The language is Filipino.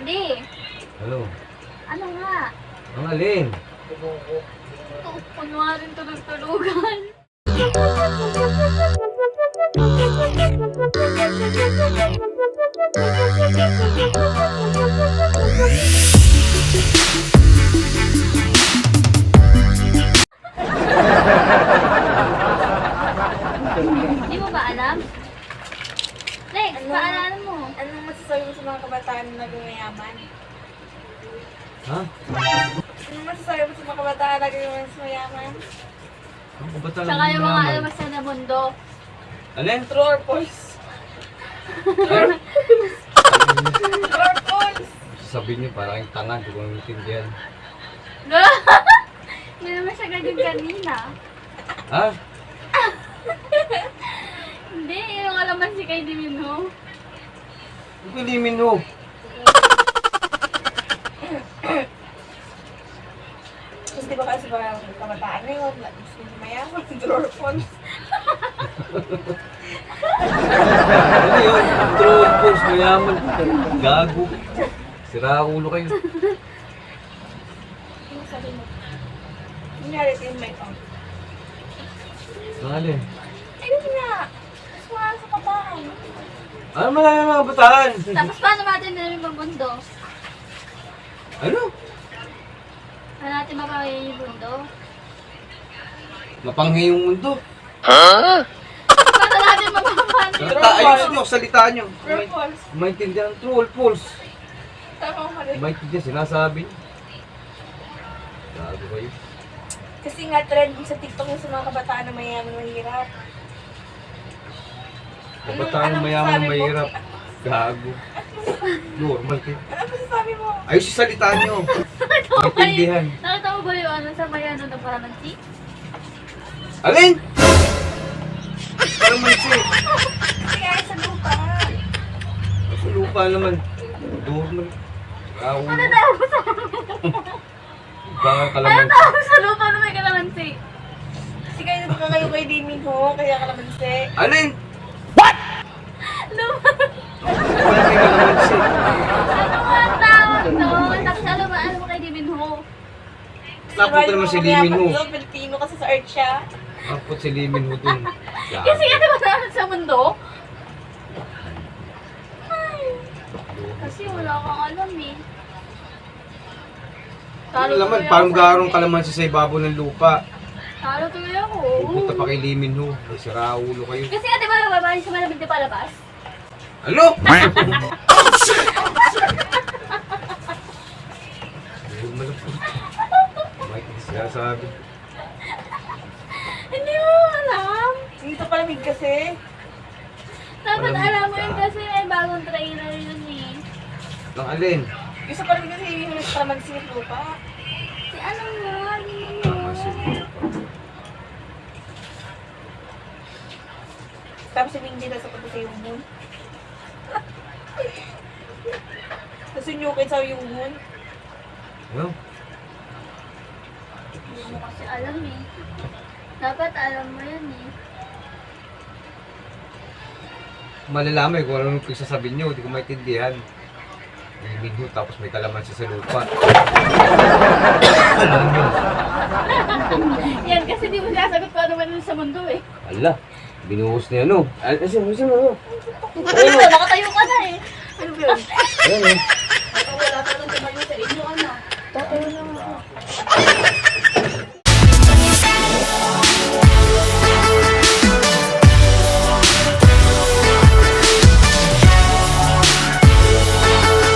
Hindi. Ano? Ano nga? Ang alin? Kunwarin tulog-tulugan. Hindi mo ba alam? Lex, paalaala mo. Anong masasabi mo sa mga kabataan na gumayaman? Ha? Anong masasabi mo sa mga kabataan na gumayaman? Ang kabataan Tsaka yung mga alamas na mundo. Alin? True or false? True or false? Sabihin niyo parang yung tanga, hindi ko maintindihan. Hindi naman siya ganyan kanina. Ha? Hindi, yung alaman si kay Dimino. Ang pilimin mo. Tapos di ba kasi parang kabataan ngayon, gusto mo mayaman, true or false? Ano yun? True or false, mayaman. Gago. Sira ulo kayo. Ano sabi mo? Kunyari, in my phone. Ang alin? Eh, hindi nga. Mas mga sa kabataan. Ano man yung mga kabataan? Tapos paano natin na rin ang mundo? Ano? Paano natin makakaya yung mundo? Mapanghi yung mundo. Paano natin mapapano? Ayusin niyo, salitaan niyo. True or false? Maintindihan ang true or false. Tama ka rin. Maintindihan, sinasabi niyo. Gago kayo. Kasi nga trending sa TikTok yung sa mga kabataan na mayaman mahirap. Kabataan Anong mayaman masasabi mo? mahirap. Gago. Normal kayo. Ano masasabi mo? Ayos yung salitaan niyo. Maintindihan. Nakita mo ba yung ano sa mayano ng paramansi? Alin? Parang mansi. Kasi nga sa lupa. Sa lupa naman. Normal. Gago. Ano tawag sa Baka Ano kalaman. tawag sa lupa na may kalamansi? Kasi kayo ka kayo kay Damien ho, kaya ka naman si. Alin? Lupa. Wala kayo kalamansi. Ano nga ang tawag doon? Tapos alam mo kay Diminho. Napunta naman si Limin ho. Pilipino kasi sa Earth siya. Napot si Limin ho dun. Kasi ano ba naman sa mundo? Ay, kasi wala kang alam eh. Ano naman, parang garong kalamansi sa ibabaw ng lupa. Talo tuloy ako. Punta pa kay Limin ho. Ay, sira ulo kayo. Kasi nga diba babae sa malamig na palabas? Ano? Normal po. Mike, sinasabi. Hindi mo alam. Dito palamig kasi. Dapat Malamig alam mo ka. yun kasi may bagong trailer yun eh. Nang alin? Yung sa palamig kasi yung palamig sa lupa. Si ano nga, hindi Tama si mo. lupa. Tapos si Mindy nasa punta sa yung moon. Tapos yung Yukin sa yung moon. Ano? Hindi mo kasi alam eh. Dapat alam mo yan eh. Malalaman kung anong pagsasabihin nyo. Hindi ko maintindihan. Limin ho, tapos may kalamansi sa lupa. Alam nyo. Yan kasi di mo sinasagot ko ano man sa mundo eh. Ala, binuhos niya ano. Kasi ano? Ayun, nakatayo ka na eh. Ano ba yun? Ayan eh. Wala pa nung tumayo sa inyo ano. Tatayo lang ako.